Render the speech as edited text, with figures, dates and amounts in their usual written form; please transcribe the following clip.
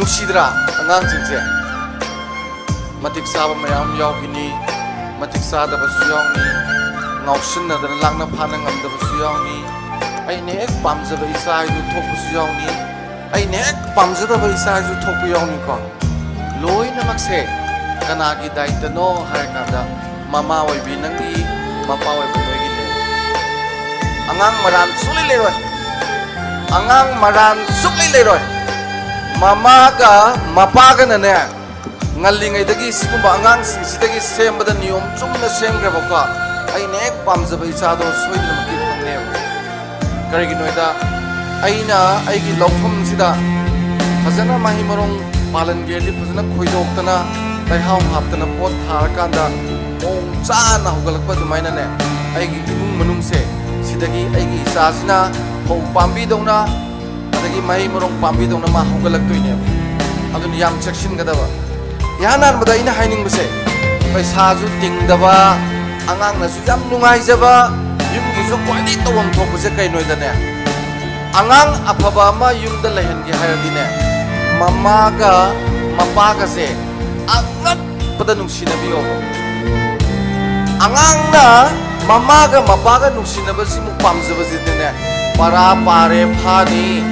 नुसीद्रा अंगांग सिंसे मतिक साब मयाम यावगिनी मतिक सादबसु यावनी ngausinadana langna phana ngamdabasu yawni aine ek pamjaba isa ju thokbasu yawni aine ek pamjadaba isa ju thokbu yawni ko loina makse kanagi daitano haikanda mama oibi nangi mapa oibi noigi le angang maran suli leroi angang maran suli leroi mama ga mapa ga nane ngallingai dagi sigumba angang sidagi sembada niyom chumna semgre baka aine ek pamjaba isado soidna maki phangne karigi noida aina aigi lawpham sida fazana mahi marong palan geli fazana khoidoktana laihau haptana pot tharakanda mong chana hogalakpa dumaina ne aigi imung manung se sidagi aigi isasina ho pambi dona adagi mahi marong pambi dona ma hogalaktoine adun yam chekshin gadaba yanan bada ina haining base paisa ju tingdaba angang na su jam nungai jaba yum gi jo kwadi tawam thok se kai noi da ne angang aphaba ma yum da lehan gi hayar di ne mama ga mapa ga se angat pada nungsi na biyo angang na mama ga mapa ga nungsi na ba si mu pam jaba ji ne para pare phani